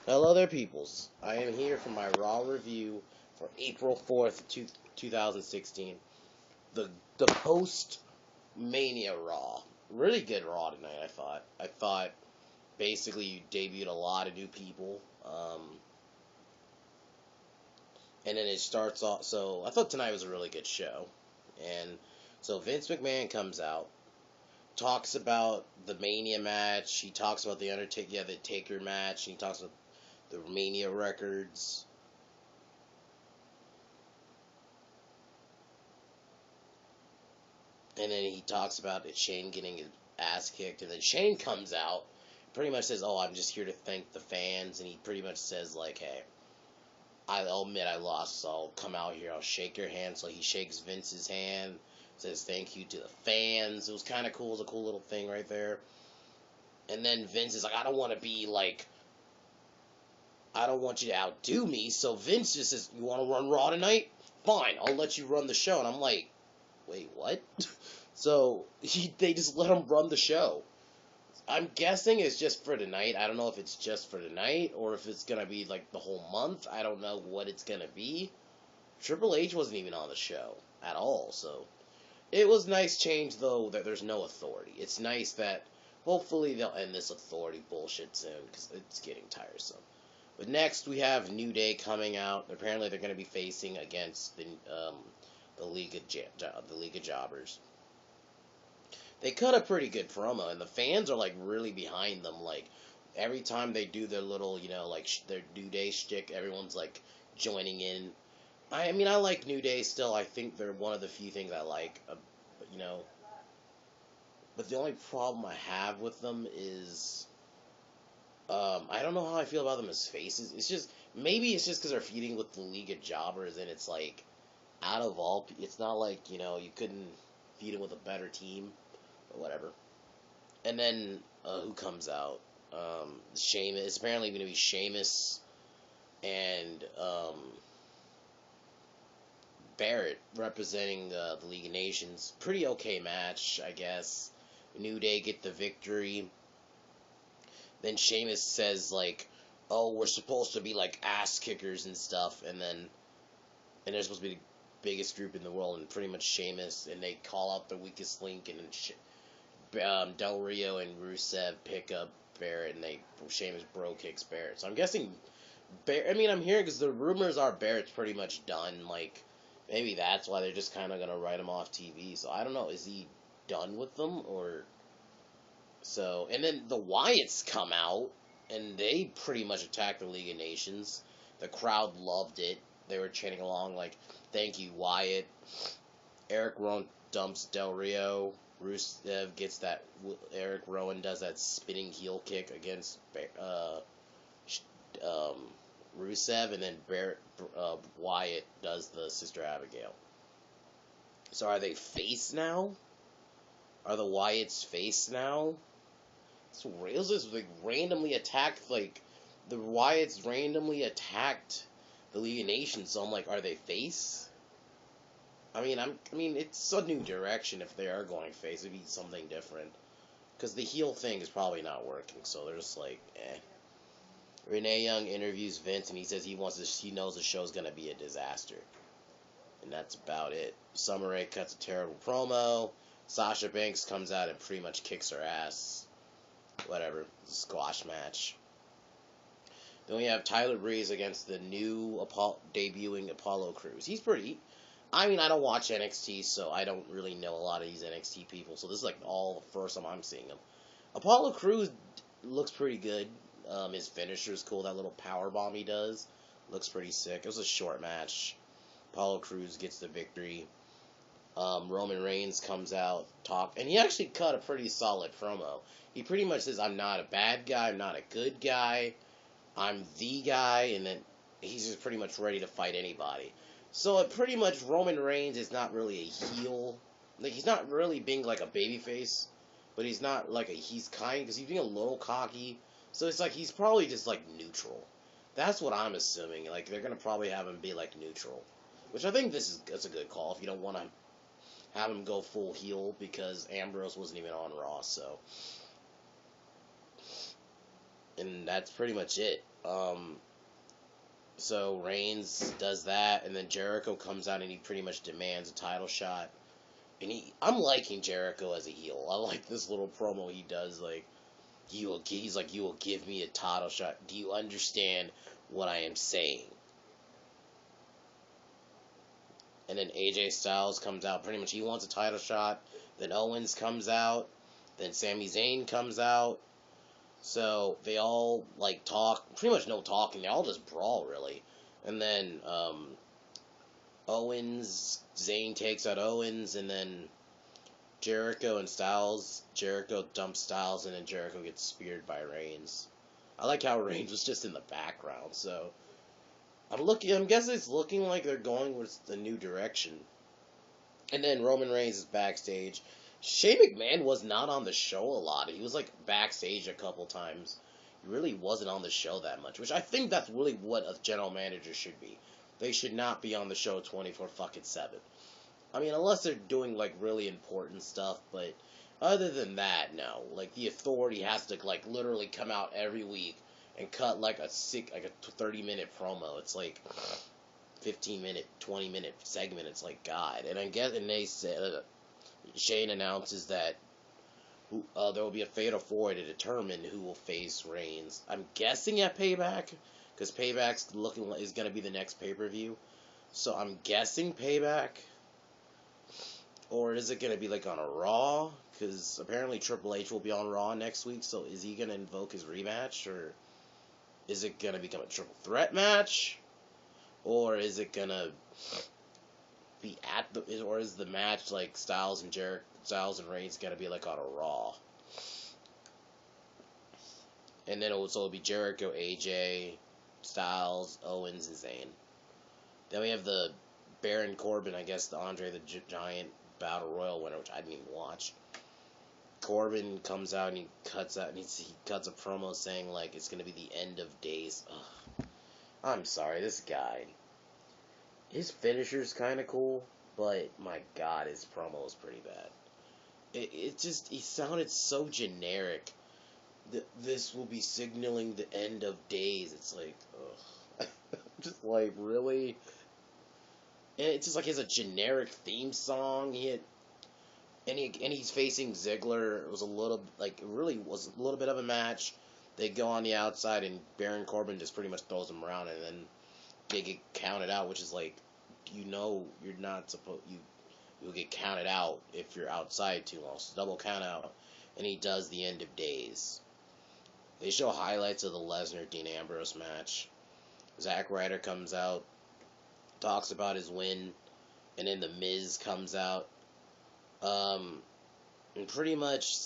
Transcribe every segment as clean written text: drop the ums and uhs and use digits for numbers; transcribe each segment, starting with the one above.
Hello there, peoples. I am here for my Raw review for April 4th, 2016. The the post Mania Raw. Really good Raw tonight, I thought. I thought basically you debuted a lot of new people. And then it starts off. So I thought tonight was a really good show. And so Vince McMahon comes out, talks about the Mania match. He talks about the Undertaker, the Taker match. And he talks about the Mania records. And then he talks about Shane getting his ass kicked, and then Shane comes out, pretty much says, "Oh, I'm just here to thank the fans," and he pretty much says like, "Hey, I'll admit I lost, so I'll come out here, I'll shake your hand." So he shakes Vince's hand, says thank you to the fans. It was kind of cool. It was a cool little thing right there. And then Vince is like, I don't want you to outdo me." So Vince just says, "You want to run Raw tonight? Fine, I'll let you run the show." And I'm like, wait, what? So they just let him run the show. I'm guessing it's just for tonight. I don't know if it's just for tonight or if it's gonna be like the whole month. I don't know what it's gonna be. Triple H wasn't even on the show at all, so it was nice change though that there's no authority. It's nice that hopefully they'll end this authority bullshit soon because it's getting tiresome. But next we have New Day coming out. Apparently they're going to be facing against the League of Jobbers. They cut a pretty good promo, and the fans are like really behind them. Like every time they do their little, like their New Day shtick, everyone's like joining in. I mean, I like New Day still. I think they're one of the few things I like, but, But the only problem I have with them is, I don't know how I feel about them as faces. It's just maybe it's just because they're feuding with the League of Jobbers, and it's like out of all, it's not like you couldn't feud them with a better team or whatever. And then who comes out? Sheamus. It's apparently going to be Sheamus and Barrett representing the League of Nations. Pretty okay match, I guess. New Day get the victory. Then Sheamus says like, "Oh, we're supposed to be like ass kickers and stuff," and they're supposed to be the biggest group in the world, and pretty much Sheamus, and they call out the weakest link, and Del Rio and Rusev pick up Barrett, and Sheamus bro kicks Barrett. So I'm guessing Barrett. I mean, I'm hearing because the rumors are Barrett's pretty much done. Like maybe that's why they're just kind of gonna write him off TV. So I don't know. Is he done with them or so? And then the Wyatts come out and they pretty much attack the League of Nations. The crowd loved it. They were chanting along like, "Thank you, Wyatt." Eric Rowan dumps Del Rio. Rusev gets that. Eric Rowan does that spinning heel kick against um, Rusev, and then Wyatt does the Sister Abigail. So are they face now? Are the Wyatts face now? So Rails is like randomly attacked. Like the Wyatts randomly attacked the League of Nations. So I'm like, are they face? I mean, it's a new direction. If they are going face, it'd be something different. Because the heel thing is probably not working. So they're just like, eh. Renee Young interviews Vince, and he says he knows the show's gonna be a disaster, and that's about it. Summer Rae cuts a terrible promo. Sasha Banks comes out and pretty much kicks her ass. Whatever, squash match. Then we have Tyler Breeze against the new debuting Apollo Crews. He's pretty. I mean, I don't watch NXT, so I don't really know a lot of these NXT people. So this is like all the first time I'm seeing him. Apollo Crews looks pretty good. His finisher is cool. That little power bomb he does looks pretty sick. It was a short match. Apollo Crews gets the victory. Roman Reigns comes out, and he actually cut a pretty solid promo. He pretty much says, "I'm not a bad guy. I'm not a good guy. I'm the guy," and then he's just pretty much ready to fight anybody. So pretty much Roman Reigns is not really a heel. Like he's not really being like a babyface, but he's not like he's kind because he's being a little cocky. So it's like he's probably just like neutral. That's what I'm assuming. Like they're gonna probably have him be like neutral, which I think that's a good call if you don't want to have him go full heel because Ambrose wasn't even on Raw. So, and that's pretty much it. Um, so Reigns does that, and then Jericho comes out and he pretty much demands a title shot. And I'm liking Jericho as a heel. I like this little promo he does. Like he's like, you will give me a title shot. Do you understand what I am saying? And then AJ Styles comes out. Pretty much he wants a title shot. Then Owens comes out. Then Sami Zayn comes out. So they all like talk. Pretty much no talking. They all just brawl really. And then Zayn takes out Owens, and then Jericho and Styles. Jericho dumps Styles, and then Jericho gets speared by Reigns. I like how Reigns was just in the background. So I'm guessing it's looking like they're going with the new direction. And then Roman Reigns is backstage. Shane McMahon was not on the show a lot. He was like backstage a couple times. He really wasn't on the show that much, which I think that's really what a general manager should be. They should not be on the show 24/7. I mean, unless they're doing like really important stuff, but other than that, no. Like the Authority has to like literally come out every week and cut like a 30-minute promo. It's like 15-minute, 20-minute segment. It's like God. And I guess, and they said Shane announces that there will be a fatal four to determine who will face Reigns. I'm guessing at Payback, because Payback's is going to be the next pay-per-view. So I'm guessing Payback. Or is it going to be like on a Raw? Because apparently Triple H will be on Raw next week. So is he going to invoke his rematch? Or is it going to become a triple threat match? Or is it going to be or is the match like Styles and Reigns gonna be like on a Raw? And then it'll be Jericho, AJ, Styles, Owens, and Zayn. Then we have the Baron Corbin, I guess the Andre the Giant Battle Royal winner, which I didn't even watch. Corbin comes out and he cuts a promo saying like it's gonna be the end of days. Ugh. I'm sorry, this guy. His finisher's kind of cool, but my God, his promo was pretty bad. He sounded so generic. This will be signaling the end of days. It's like, ugh. Just like, really? And it's just like, he has a generic theme song. He's facing Ziggler. It was really was a little bit of a match. They go on the outside, and Baron Corbin just pretty much throws him around, and then they get counted out, which is like, you're not supposed, you'll get counted out if you're outside too long. So double count out, and he does the end of days. They show highlights of the Lesnar-Dean Ambrose match. Zack Ryder comes out, talks about his win, and then The Miz comes out, and pretty much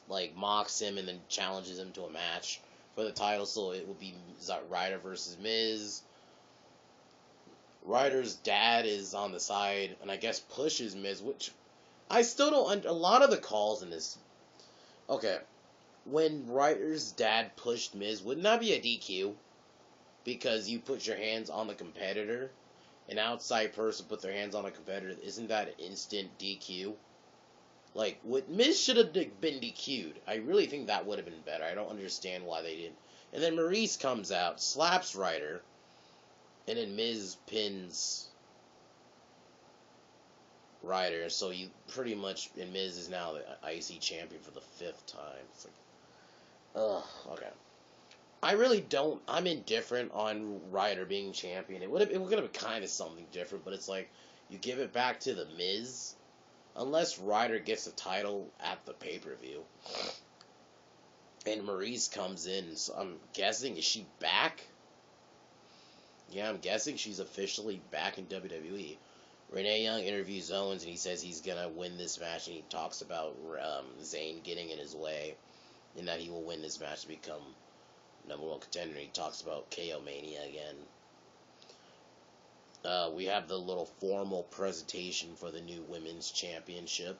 like mocks him and then challenges him to a match for the title. So it would be Ryder versus Miz. Ryder's dad is on the side, and I guess pushes Miz, which I still don't. A lot of the calls in this. Okay, when Ryder's dad pushed Miz, wouldn't that be a DQ? Because you put your hands on the competitor, an outside person put their hands on a competitor. Isn't that an instant DQ? Like, Miz should have been DQ'd. I really think that would have been better. I don't understand why they didn't. And then Maurice comes out, slaps Ryder. And then Miz pins Ryder, so you pretty much, and Miz is now the IC champion for the 5th time. It's like, ugh, okay. I really don't, I'm indifferent on Ryder being champion. It would have been kind of something different, but it's like, you give it back to the Miz, unless Ryder gets the title at the pay-per-view. And Maurice comes in, so I'm guessing, is she back? Yeah, I'm guessing she's officially back in WWE. Renee Young interviews Owens, and he says he's going to win this match, and he talks about Zayn getting in his way, and that he will win this match to become #1 contender. He talks about KO Mania again. We have the little formal presentation for the new Women's Championship.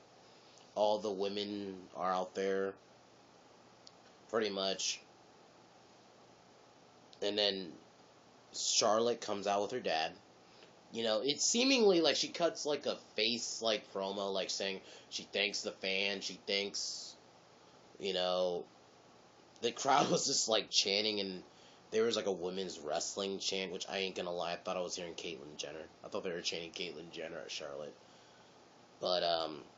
All the women are out there, pretty much. And then Charlotte comes out with her dad. You know, it's seemingly like she cuts like a face like promo, like saying she thanks the fan, she thanks, you know, the crowd was just like chanting, and There was like a women's wrestling chant, which I ain't gonna lie, I thought I was hearing Caitlyn Jenner. I thought they were chanting Caitlyn Jenner at Charlotte. But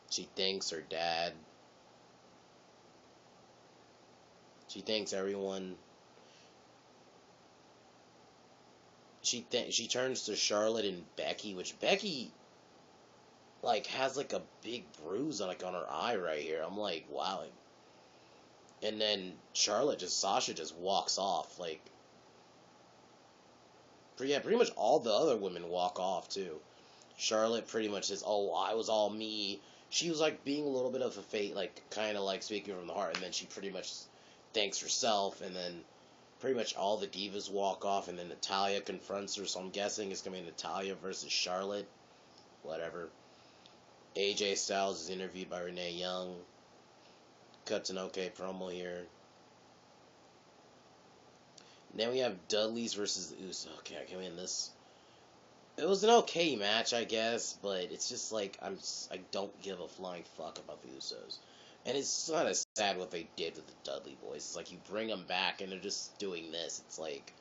she thanks her dad. She thanks everyone. She turns to Charlotte and Becky, which Becky like has like a big bruise on like on her eye right here. I'm like, wow. And then Sasha just walks off. Like, pretty much all the other women walk off too. Charlotte pretty much says, "Oh, I was all me." She was like being a little bit of a fate, like kind of like speaking from the heart, and then she pretty much thanks herself, and then pretty much all the divas walk off, and then Natalya confronts her. So I'm guessing it's gonna be Natalya versus Charlotte. Whatever. AJ Styles is interviewed by Renee Young. Cuts an okay promo here. Then we have Dudley's versus the Usos. Okay, I can win this. It was an okay match, I guess, but it's just like I don't give a flying fuck about the Usos, and it's kind of sad what they did with the Dudley Boys. It's like you bring them back and they're just doing this. It's like,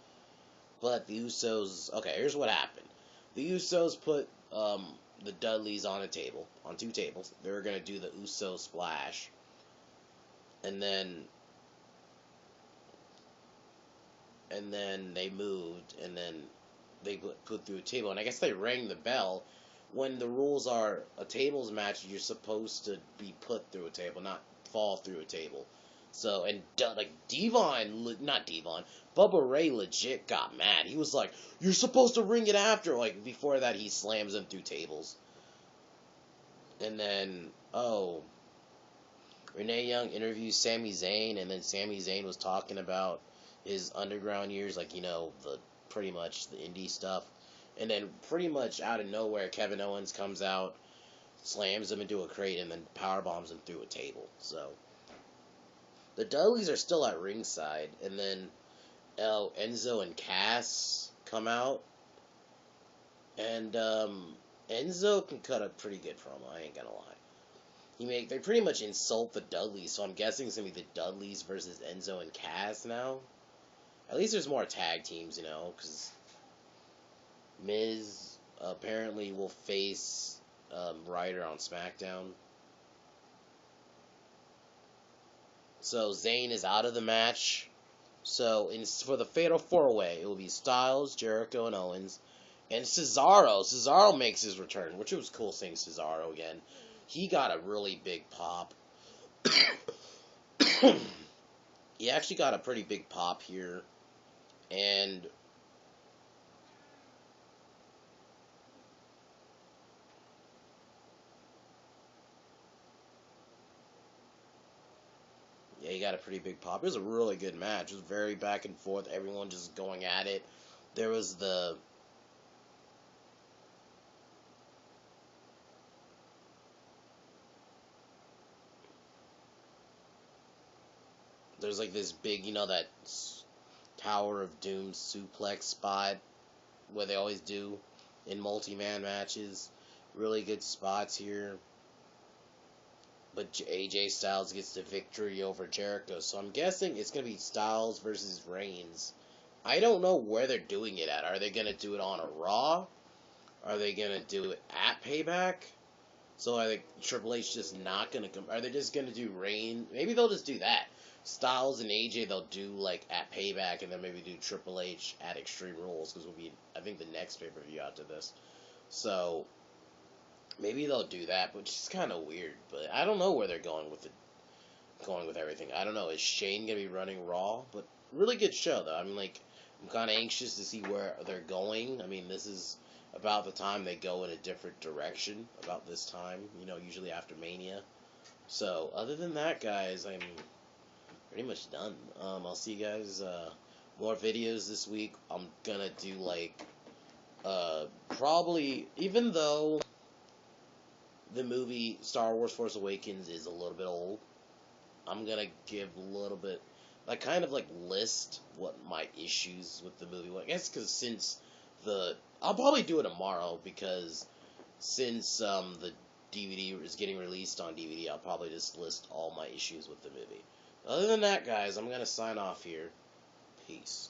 but the Usos. Okay, here's what happened. The Usos put the Dudleys on two tables. They were gonna do the Uso splash, and then they moved, and then they put through a table, and I guess they rang the bell. When the rules are a tables match, you're supposed to be put through a table, not fall through a table. So, and like not Devon, Bubba Ray legit got mad. He was like, "You're supposed to ring it after." Like before that, he slams them through tables. And then, Renee Young interviews Sami Zayn, and then Sami Zayn was talking about his underground years, like, the pretty much the indie stuff. And then pretty much out of nowhere, Kevin Owens comes out, slams him into a crate, and then power bombs him through a table. So the Dudleys are still at ringside, and then Enzo and Cass come out, and Enzo can cut a pretty good promo. I ain't gonna lie. They pretty much insult the Dudleys, so I'm guessing it's gonna be the Dudleys versus Enzo and Cass now. At least there's more tag teams, because Miz apparently will face Ryder on SmackDown. So Zayn is out of the match. So for the Fatal 4-Way, it will be Styles, Jericho, and Owens. And Cesaro. Cesaro makes his return, which it was cool seeing Cesaro again. He got a really big pop. He actually got a pretty big pop here. And yeah, he got a pretty big pop. It was a really good match. It was very back and forth. Everyone just going at it. There was there's like this big, that Tower of Doom suplex spot where they always do in multi-man matches. Really good spots here. But AJ Styles gets the victory over Jericho. So I'm guessing it's going to be Styles versus Reigns. I don't know where they're doing it at. Are they going to do it on a Raw? Are they going to do it at Payback? So I think Triple H just not going to come. Are they just going to do Reigns? Maybe they'll just do that. Styles and AJ they'll do like at Payback, and then maybe do Triple H at Extreme Rules, because will be, I think, the next pay-per-view after this. So maybe they'll do that, which is kind of weird. But I don't know where they're going with everything. I don't know. Is Shane gonna be running Raw? But really good show though. I mean, like, I'm kind of anxious to see where they're going. I mean, this is about the time they go in a different direction. About this time, usually after Mania. So other than that, guys, I'm pretty much done. I'll see you guys. More videos this week. I'm gonna do like probably, even though the movie Star Wars Force Awakens is a little bit old, I'm gonna give a little bit, like, kind of like list what my issues with the movie were. I guess because I'll probably do it tomorrow, because since the DVD is getting released on DVD, I'll probably just list all my issues with the movie. Other than that, guys, I'm gonna sign off here. Peace.